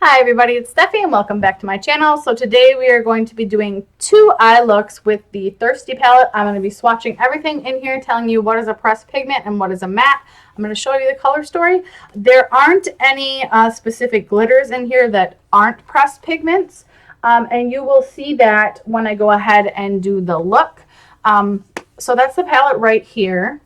Hi everybody, it's Stefe and welcome back to my channel. So today we are going to be doing two eye looks with the Thirsty palette. I'm going to be swatching everything in here, telling you what is a pressed pigment and what is a matte. I'm going to show you the color story. There aren't any specific glitters in here that aren't pressed pigments. And you will see that when I go ahead and do the look. So that's the palette right here.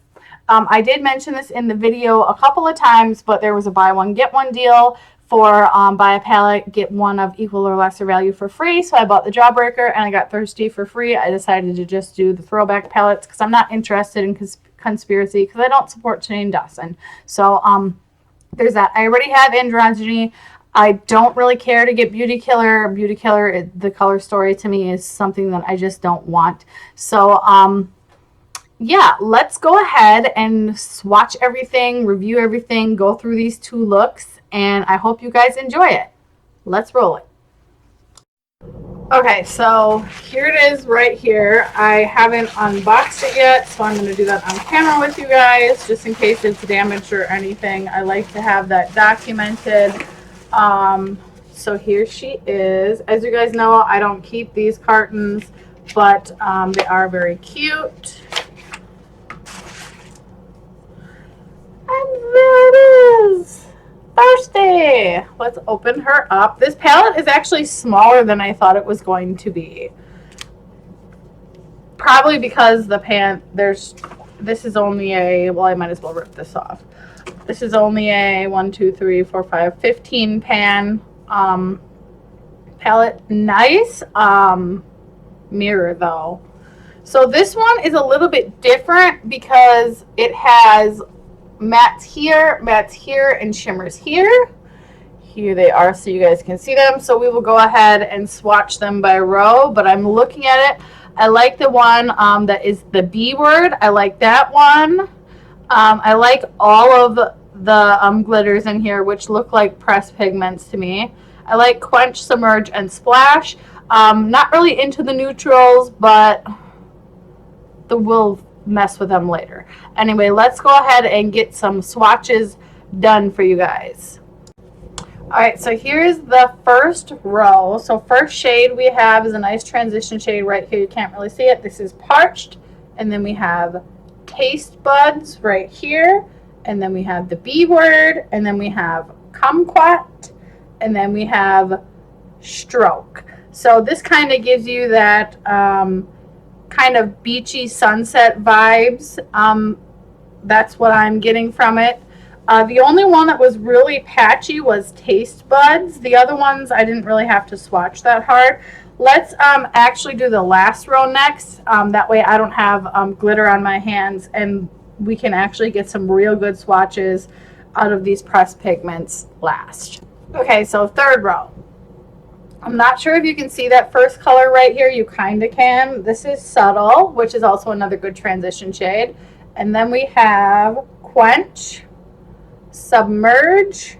I did mention this in the video a couple of times, but there was a buy one get one deal for buy a palette, get one of equal or lesser value for free. So I bought the Jawbreaker and I got Thirsty for free. I decided to just do the throwback palettes because I'm not interested in conspiracy because I don't support Shane Dawson. So there's that. I already have Androgyny. I don't really care to get Beauty Killer. Beauty Killer, the color story to me is something that I just don't want. So yeah, let's go ahead and swatch everything, review everything, go through these two looks, and I hope you guys enjoy it. Let's roll it. Okay, so here it is right here. I haven't unboxed it yet, so I'm going to do that on camera with you guys, just in case it's damaged or anything. I like to have that documented. So here she is. As you guys know, I don't keep these cartons, but they are very cute. And there it is, Thirsty. Let's open her up. This palette is actually smaller than I thought it was going to be. Probably because the this is only a, well, I might as well rip this off. This is only a 1, 2, 3, 4, 5, 15 pan palette. Nice mirror though. So this one is a little bit different because it has mattes here, and shimmers here. Here they are so you guys can see them. So we will go ahead and swatch them by row, but I'm looking at it. I like the one that is the B word. I like that one. I like all of the glitters in here, which look like pressed pigments to me. I like Quench, Submerge, and Splash. Not really into the neutrals, but we'll mess with them later. Anyway, let's go ahead and get some swatches done for you guys. Alright, so here's the first row. So first shade we have is a nice transition shade right here. You can't really see it. This is Parched. And then we have Taste Buds right here. And then we have the B word. And then we have Kumquat. And then we have Stroke. So this kind of gives you that kind of beachy sunset vibes. That's what I'm getting from it. The only one that was really patchy was Taste Buds. The other ones I didn't really have to swatch that hard. Let's actually do the last row next. That way I don't have glitter on my hands and we can actually get some real good swatches out of these pressed pigments last. Okay, so third row. I'm not sure if you can see that first color right here. You kind of can. This is Subtle, which is also another good transition shade. And then we have Quench, Submerge,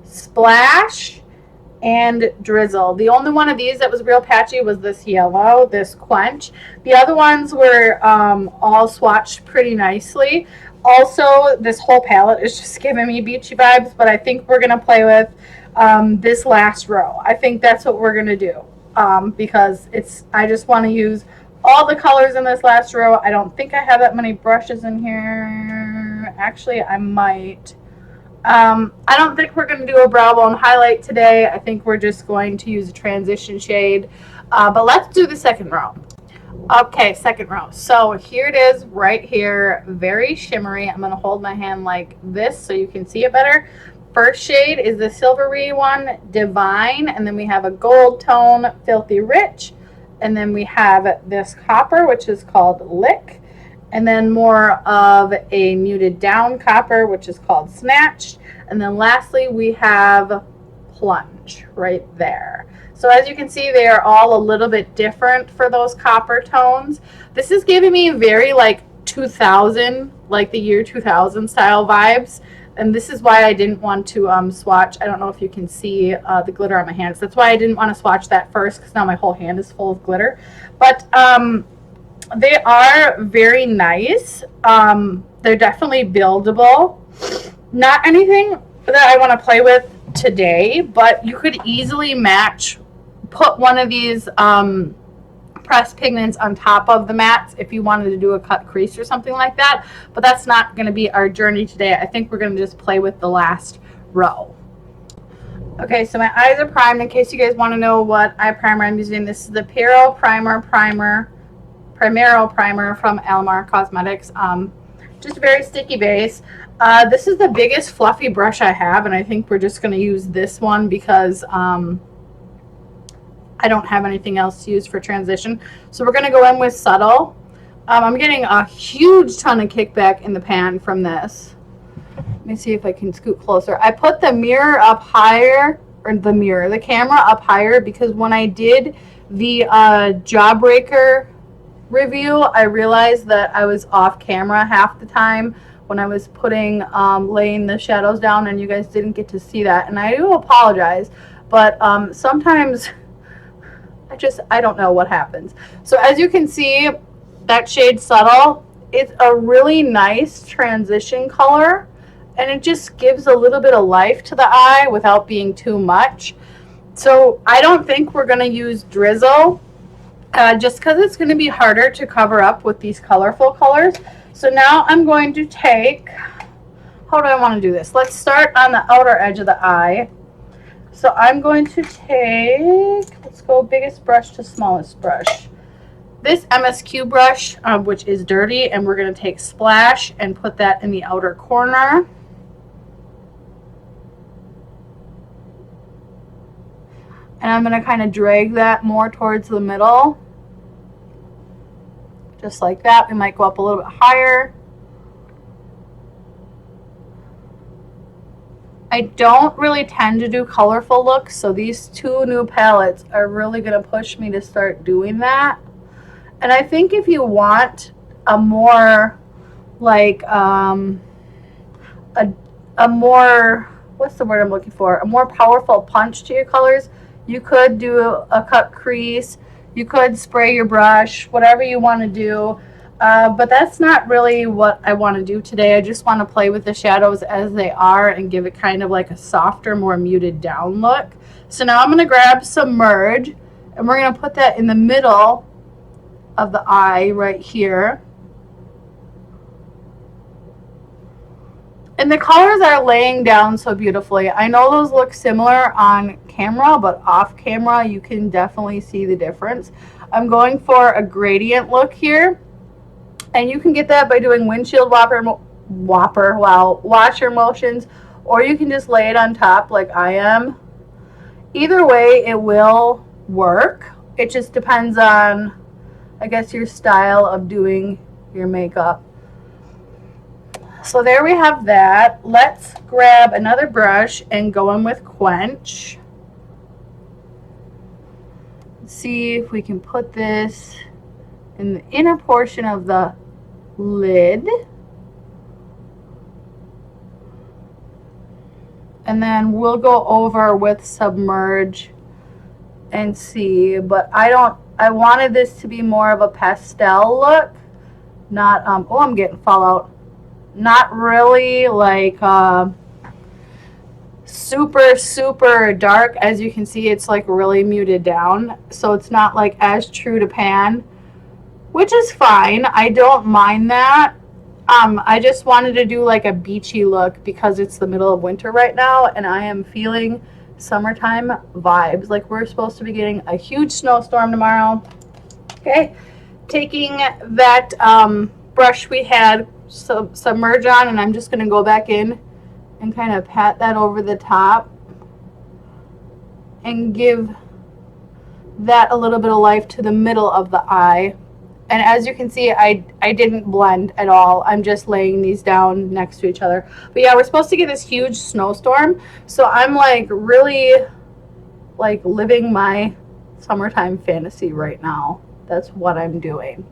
Splash, and Drizzle. The only one of these that was real patchy was this yellow, this Quench. The other ones were all swatched pretty nicely. Also, this whole palette is just giving me beachy vibes, but I think we're going to play with this last row. I think that's what we're going to do because I just want to use all the colors in this last row. I don't think I have that many brushes in here. Actually, I might. I don't think we're going to do a brow bone highlight today. I think we're just going to use a transition shade. But let's do the second row. Okay, second row. So here it is right here. Very shimmery. I'm going to hold my hand like this so you can see it better. First shade is the silvery one, Divine. And then we have a gold tone, Filthy Rich. And then we have this copper, which is called Lick. And then more of a muted down copper, which is called Snatched. And then lastly, we have Plunge right there. So as you can see, they are all a little bit different for those copper tones. This is giving me very like 2000, like the year 2000 style vibes. And this is why I didn't want to swatch. I don't know if you can see the glitter on my hands. That's why I didn't want to swatch that first because now my whole hand is full of glitter. But they are very nice. They're definitely buildable. Not anything that I want to play with today, but you could easily put one of these pressed pigments on top of the mats if you wanted to do a cut crease or something like that, but that's not going to be our journey today. I think we're going to just play with the last row. Okay, so my eyes are primed. In case you guys want to know what eye primer I'm using, this is the Primero Primer from Alamar Cosmetics. Just a very sticky base. This is the biggest fluffy brush I have, and I think we're just going to use this one because I don't have anything else to use for transition. So we're going to go in with Subtle. I'm getting a huge ton of kickback in the pan from this. Let me see if I can scoot closer. I put the mirror up higher, or the camera up higher, because when I did the Jawbreaker review, I realized that I was off camera half the time when I was laying the shadows down, and you guys didn't get to see that. And I do apologize, but sometimes I don't know what happens. So as you can see, that shade Subtle, it's a really nice transition color, and it just gives a little bit of life to the eye without being too much. So I don't think we're going to use Drizzle, just because it's going to be harder to cover up with these colorful colors. So now I'm going to take, how do I want to do this? Let's start on the outer edge of the eye. So I'm going to take, let's go biggest brush to smallest brush. This MSQ brush, which is dirty, and we're going to take Splash and put that in the outer corner. And I'm going to kind of drag that more towards the middle. Just like that. We might go up a little bit higher. I don't really tend to do colorful looks, so these two new palettes are really going to push me to start doing that. And I think if you want a more, like, a more, what's the word I'm looking for? A more powerful punch to your colors, you could do a cut crease. You could spray your brush, whatever you want to do. But that's not really what I want to do today. I just want to play with the shadows as they are and give it kind of like a softer, more muted down look. So now I'm going to grab Submerge, and we're going to put that in the middle of the eye right here. And the colors are laying down so beautifully. I know those look similar on camera, but off camera you can definitely see the difference. I'm going for a gradient look here. And you can get that by doing windshield washer motions, or you can just lay it on top like I am. Either way, it will work. It just depends on, I guess, your style of doing your makeup. So there we have that. Let's grab another brush and go in with Quench. Let's see if we can put this in the inner portion of the lid. And then we'll go over with Submerge and see, but I wanted this to be more of a pastel look, not oh, I'm getting fallout. Not really like super dark. As you can see, it's like really muted down, so it's not like as true to pan, which is fine. I don't mind that. I just wanted to do like a beachy look because it's the middle of winter right now, and I am feeling summertime vibes. Like we're supposed to be getting a huge snowstorm tomorrow. Okay, taking that brush we had Submerge on, and I'm just going to go back in and kind of pat that over the top and give that a little bit of life to the middle of the eye. And as you can see, I didn't blend at all. I'm just laying these down next to each other. But yeah, we're supposed to get this huge snowstorm, so I'm like really like living my summertime fantasy right now. That's what I'm doing.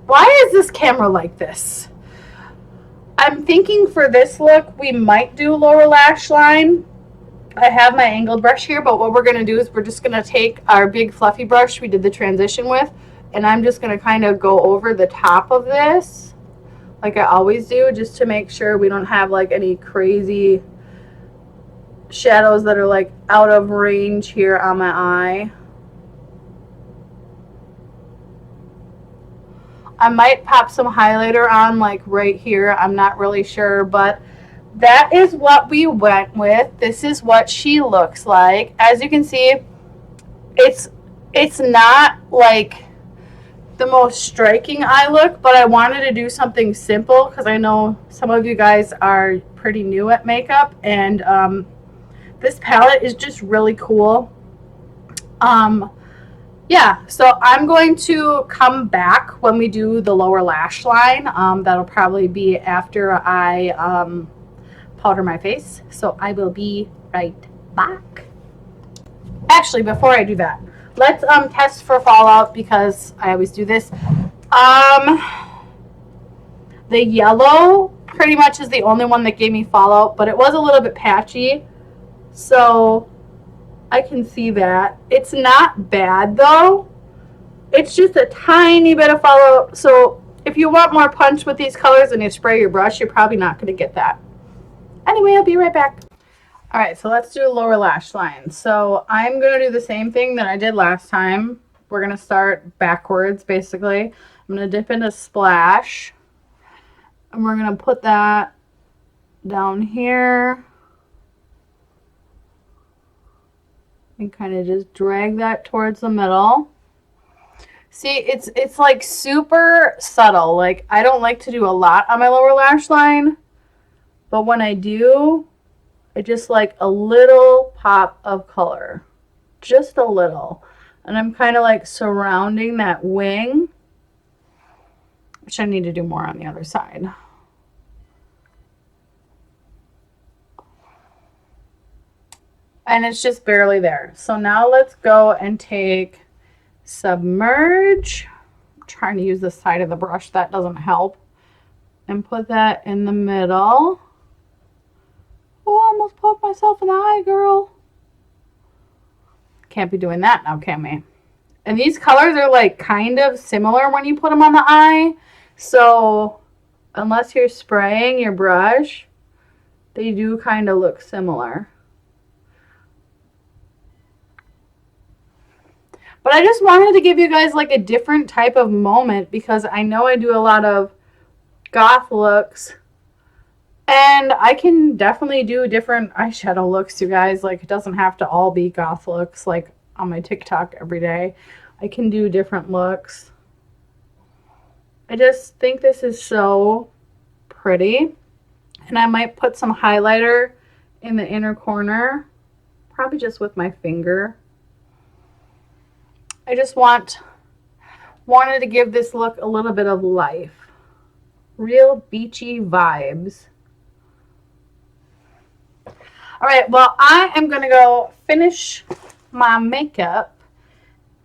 Why is this camera like this? I'm thinking for this look, we might do lower lash line. I have my angled brush here, but what we're going to do is we're just going to take our big fluffy brush we did the transition with, and I'm just going to kind of go over the top of this like I always do, just to make sure we don't have like any crazy shadows that are like out of range here on my eye. I might pop some highlighter on like right here. I'm not really sure, but that is what we went with. This is what she looks like. As you can see, it's not like the most striking eye look, but I wanted to do something simple because I know some of you guys are pretty new at makeup, and this palette is just really cool. Yeah, so I'm going to come back when we do the lower lash line. That'll probably be after I powder my face. So I will be right back. Actually, before I do that, let's test for fallout because I always do this. The yellow pretty much is the only one that gave me fallout, but it was a little bit patchy. So I can see that. It's not bad though. It's just a tiny bit of fallout. So if you want more punch with these colors and you spray your brush, you're probably not going to get that. Anyway, I'll be right back. All right, so let's do lower lash line. So I'm going to do the same thing that I did last time. We're going to start backwards, basically. I'm going to dip into Splash. And we're going to put that down here. And kind of just drag that towards the middle. See, it's like super subtle. Like, I don't like to do a lot on my lower lash line. But when I do, I just like a little pop of color. Just a little. And I'm kind of like surrounding that wing. Which I need to do more on the other side. And it's just barely there. So now let's go and take Submerge. I'm trying to use the side of the brush. That doesn't help. And put that in the middle. Oh, I almost poked myself in the eye, girl. Can't be doing that now, can we? And these colors are like kind of similar when you put them on the eye. So unless you're spraying your brush, they do kind of look similar. But I just wanted to give you guys like a different type of moment because I know I do a lot of goth looks. And I can definitely do different eyeshadow looks, you guys. Like, it doesn't have to all be goth looks like on my TikTok every day. I can do different looks. I just think this is so pretty. And I might put some highlighter in the inner corner. Probably just with my finger. I just wanted to give this look a little bit of life. Real beachy vibes. All right, well, I am going to go finish my makeup,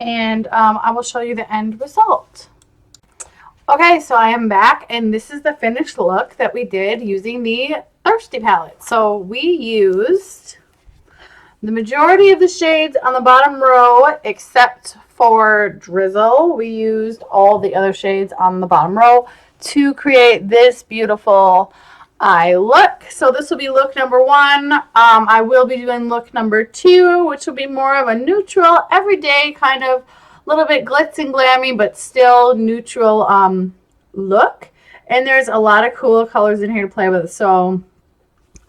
and I will show you the end result. Okay, so I am back, and this is the finished look that we did using the Thirsty palette. So we used the majority of the shades on the bottom row, except for Drizzle. We used all the other shades on the bottom row to create this beautiful eye look. So this will be look number 1. I will be doing look number 2, which will be more of a neutral, everyday kind of little bit glitz and glammy, but still neutral look. And there's a lot of cool colors in here to play with, so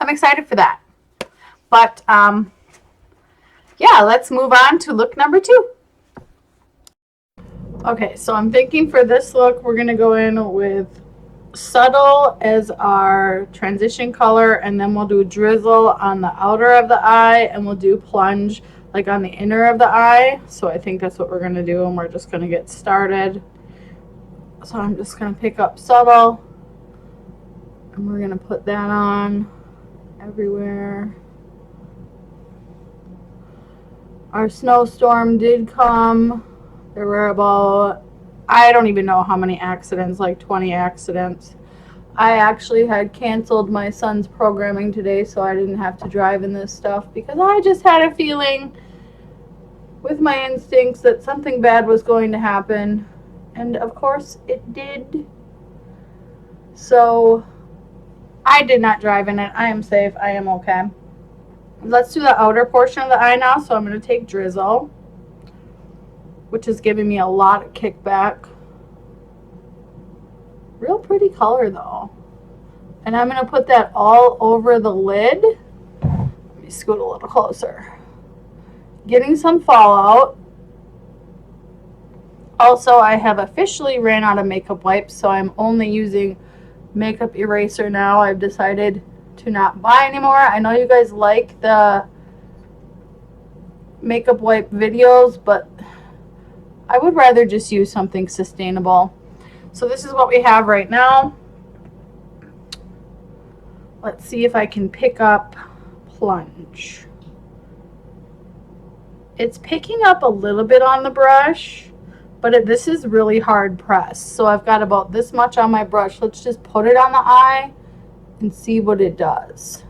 I'm excited for that. But yeah, let's move on to look number 2. Okay, so I'm thinking for this look, we're going to go in with Subtle as our transition color, and then we'll do Drizzle on the outer of the eye, and we'll do Plunge like on the inner of the eye. So I think that's what we're going to do, and we're just going to get started. So I'm just going to pick up Subtle, and we're going to put that on everywhere. Our snowstorm did come. There were about, I don't even know how many accidents, like 20 accidents. I actually had canceled my son's programming today, so I didn't have to drive in this stuff because I just had a feeling with my instincts that something bad was going to happen. And of course it did. So I did not drive in it. I am safe. I am okay. Let's do the outer portion of the eye now. So I'm going to take Drizzle, which is giving me a lot of kickback. Real pretty color though. And I'm going to put that all over the lid. Let me scoot a little closer. Getting some fallout. Also, I have officially ran out of makeup wipes, so I'm only using makeup eraser now. I've decided to not buy anymore. I know you guys like the makeup wipe videos, but I would rather just use something sustainable. So this is what we have right now. Let's see if I can pick up Plunge. It's picking up a little bit on the brush, but this is really hard pressed. So I've got about this much on my brush. Let's just put it on the eye and see what it does.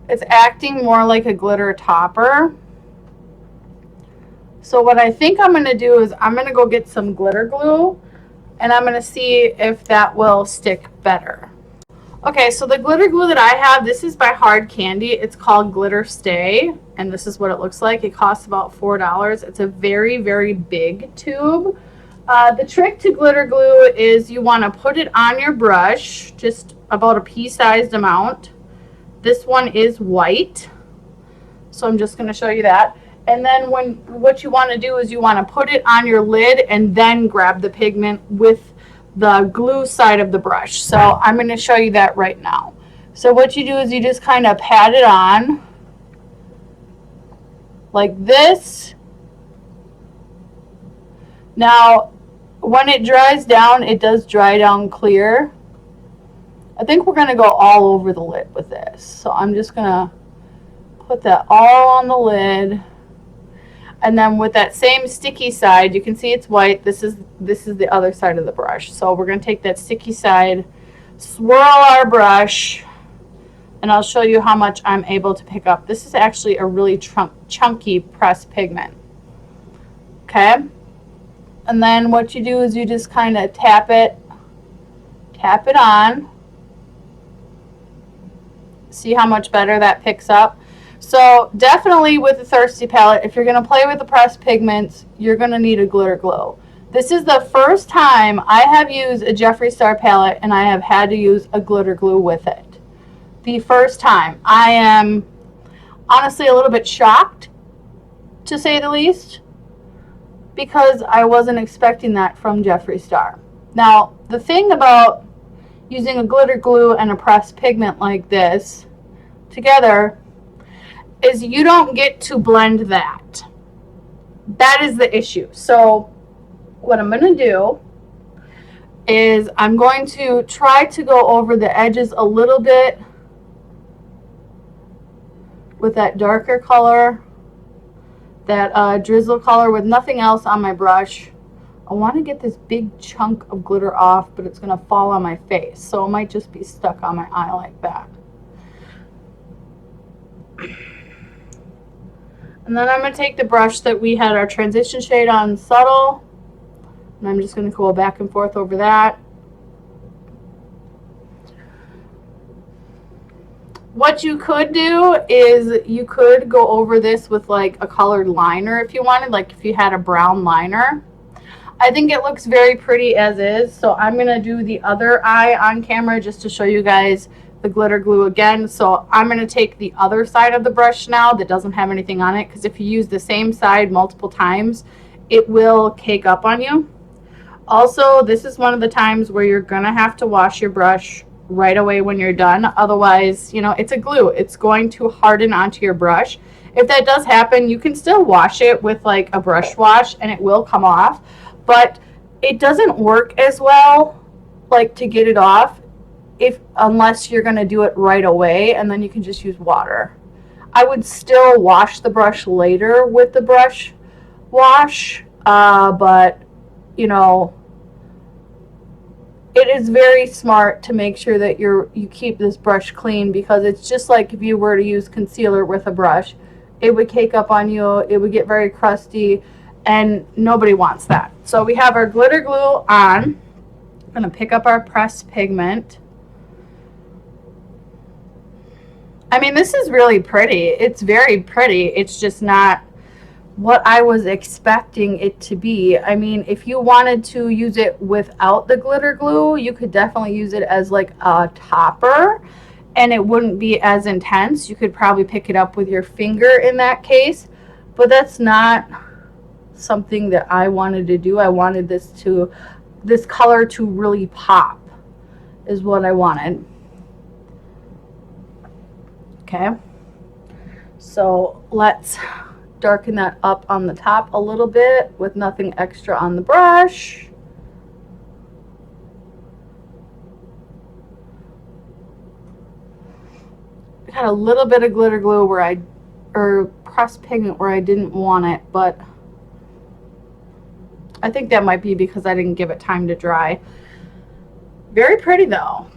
It's acting more like a glitter topper. So what I think I'm going to do is I'm going to go get some glitter glue, and I'm going to see if that will stick better. Okay, so the glitter glue that I have, this is by Hard Candy. It's called Glitter Stay, and this is what it looks like. It costs about $4. It's a very, very big tube. The trick to glitter glue is you want to put it on your brush, just about a pea-sized amount. This one is white, so I'm just going to show you that. And then what you want to do is you want to put it on your lid and then grab the pigment with the glue side of the brush. So I'm going to show you that right now. So what you do is you just kind of pat it on like this. Now when it dries down, it does dry down clear. I think we're going to go all over the lid with this. So I'm just going to put that all on the lid. And then with that same sticky side, you can see it's white. This is the other side of the brush. So we're going to take that sticky side, swirl our brush, and I'll show you how much I'm able to pick up. This is actually a really chunky pressed pigment. Okay? And then what you do is you just kind of tap it on. See how much better that picks up? So definitely with the Thirsty palette, if you're going to play with the pressed pigments, you're going to need a glitter glue. This is the first time I have used a Jeffree Star palette and I have had to use a glitter glue with it. The first time. I am honestly a little bit shocked, to say the least, because I wasn't expecting that from Jeffree Star. Now, the thing about using a glitter glue and a pressed pigment like this together is you don't get to blend that. That is the issue. So what I'm going to do is I'm going to try to go over the edges a little bit with that darker color, that drizzle color, with nothing else on my brush. I want to get this big chunk of glitter off, but it's going to fall on my face. So it might just be stuck on my eye like that. And then I'm going to take the brush that we had our transition shade on, Subtle, and I'm just going to go back and forth over that. What you could do is you could go over this with like a colored liner if you wanted, like if you had a brown liner. I think it looks very pretty as is, so I'm going to do the other eye on camera just to show you guys the glitter glue again. So I'm going to take the other side of the brush now that doesn't have anything on it, because if you use the same side multiple times, it will cake up on you. Also, this is one of the times where you're going to have to wash your brush right away when you're done. Otherwise, you know, it's a glue. It's going to harden onto your brush. If that does happen, you can still wash it with like a brush wash and it will come off, but it doesn't work as well like to get it off unless you're going to do it right away, and then you can just use water. I would still wash the brush later with the brush wash, but you know, it is very smart to make sure that you keep this brush clean, because it's just like if you were to use concealer with a brush, it would cake up on you, it would get very crusty, and nobody wants that. So we have our glitter glue on. I'm going to pick up our pressed pigment. I mean, this is really pretty. It's very pretty. It's just not what I was expecting it to be. I mean, if you wanted to use it without the glitter glue, you could definitely use it as like a topper and it wouldn't be as intense. You could probably pick it up with your finger in that case, but that's not something that I wanted to do. I wanted this color to really pop is what I wanted. Okay, so let's darken that up on the top a little bit with nothing extra on the brush. I got a little bit of glitter glue or pressed pigment where I didn't want it, but I think that might be because I didn't give it time to dry. Very pretty though.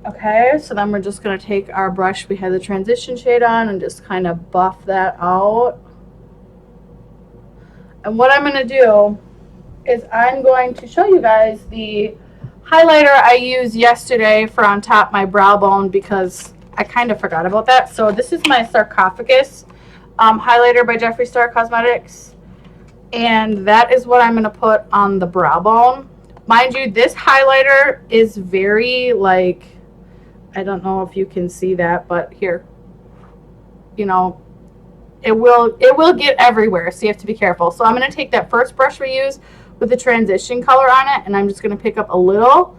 Okay, so then we're just going to take our brush we had the transition shade on and just kind of buff that out. And what I'm going to do is I'm going to show you guys the highlighter I used yesterday for on top my brow bone because I kind of forgot about that. So this is my Sarcophagus highlighter by Jeffree Star Cosmetics. And that is what I'm going to put on the brow bone. Mind you, this highlighter is very like, I don't know if you can see that, but here, you know, it will get everywhere, so you have to be careful. So I'm going to take that first brush we used with the transition color on it, and I'm just going to pick up a little,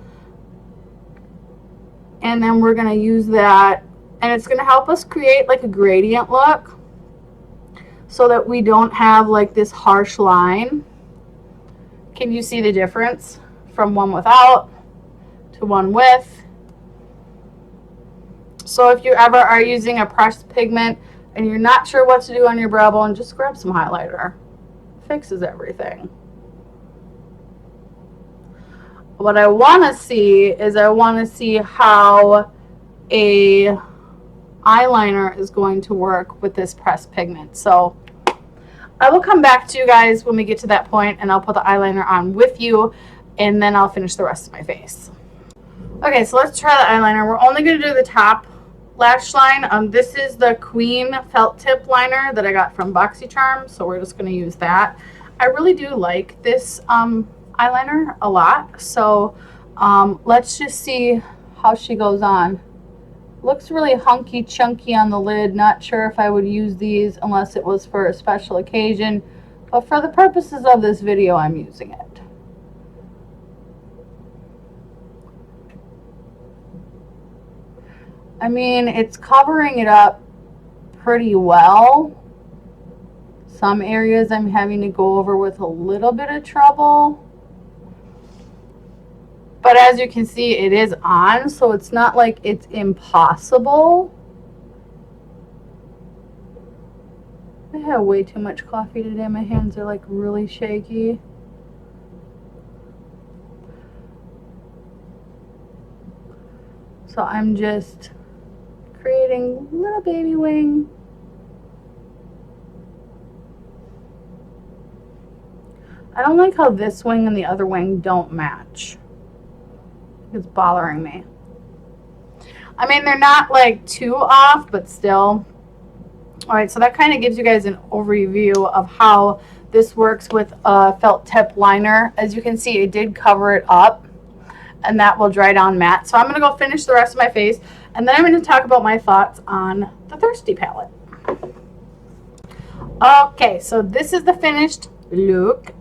and then we're going to use that, and it's going to help us create like a gradient look so that we don't have like this harsh line. Can you see the difference from one without to one with? So if you ever are using a pressed pigment and you're not sure what to do on your brow bone, just grab some highlighter. It fixes everything. What I want to see is I want to see how a eyeliner is going to work with this pressed pigment. So I will come back to you guys when we get to that point and I'll put the eyeliner on with you and then I'll finish the rest of my face. Okay, so let's try the eyeliner. We're only going to do the top lash line. This is the Queen felt tip liner that I got from BoxyCharm, so we're just going to use that. I really do like this eyeliner a lot, so let's just see how she goes on. Looks really hunky chunky on the lid. Not sure if I would use these unless it was for a special occasion, but for the purposes of this video I'm using it. I mean, it's covering it up pretty well. Some areas I'm having to go over with a little bit of trouble. But as you can see, it is on, so it's not like it's impossible. I have way too much coffee today. My hands are like really shaky. So I'm just creating a little baby wing. I don't like how this wing and the other wing don't match. It's bothering me. I mean, they're not like too off, but still. All right, so that kind of gives you guys an overview of how this works with a felt tip liner. As you can see, it did cover it up, and that will dry down matte. So I'm going to go finish the rest of my face, and then I'm going to talk about my thoughts on the Thirsty palette. Okay, so this is the finished look.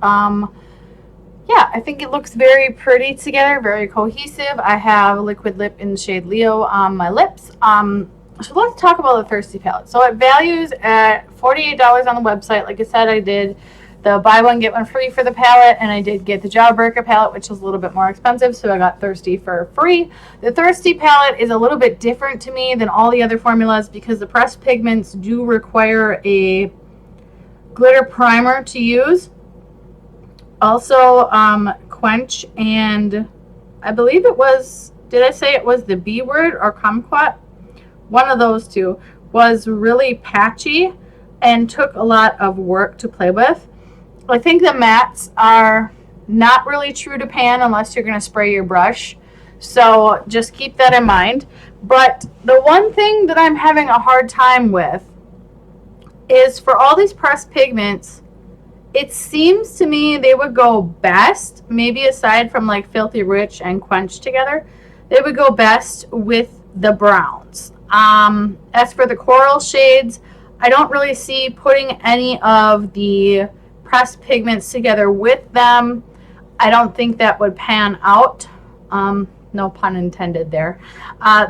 Yeah, I think it looks very pretty together, very cohesive. I have liquid lip in the shade Leo on my lips. So let's talk about the Thirsty palette. So it values at $48 on the website. Like I said, I did the buy one get one free for the palette, and I did get the Jawbreaker palette, which was a little bit more expensive, so I got Thirsty for free. The Thirsty palette is a little bit different to me than all the other formulas because the pressed pigments do require a glitter primer to use. Also, Quench and I believe it was, did I say it was the B word or kumquat? One of those two was really patchy and took a lot of work to play with. I think the mattes are Not really true to pan unless you're going to spray your brush. So just keep that in mind. But the one thing that I'm having a hard time with is for all these pressed pigments, it seems to me they would go best, maybe aside from like Filthy Rich and Quench together, they would go best with the browns. As for the coral shades, I don't really see putting any of the pressed pigments together with them. I don't think that would pan out. No pun intended there.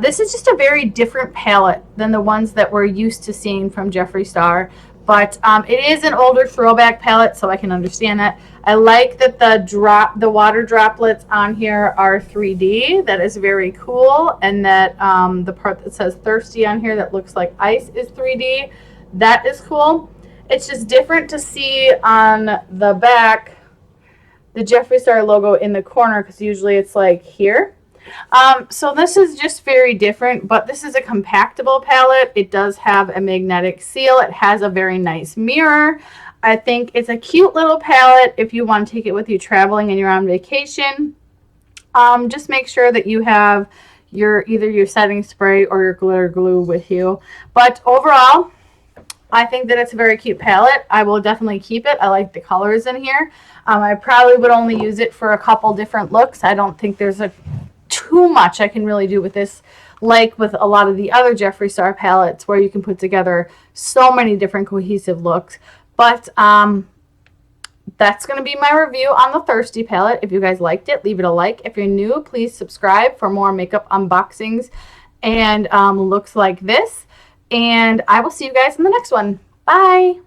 This is just a very different palette than the ones that we're used to seeing from Jeffree Star. But it is an older throwback palette, so I can understand that. I like that the water droplets on here are 3D. That is very cool. And that the part that says Thirsty on here that looks like ice is 3D. That is cool. It's just different to see on the back the Jeffree Star logo in the corner, because usually it's like here. So this is just very different, but this is a compactable palette. It does have a magnetic seal. It has a very nice mirror. I think it's a cute little palette if you want to take it with you traveling and you're on vacation. Just make sure that you have either your setting spray or your glitter glue with you. But overall, I think that it's a very cute palette. I will definitely keep it. I like the colors in here. I probably would only use it for a couple different looks. I don't think there's too much I can really do with this, like with a lot of the other Jeffree Star palettes where you can put together so many different cohesive looks. But that's going to be my review on the Thirsty palette. If you guys liked it, leave it a like. If you're new, please subscribe for more makeup unboxings and looks like this. And I will see you guys in the next one. Bye!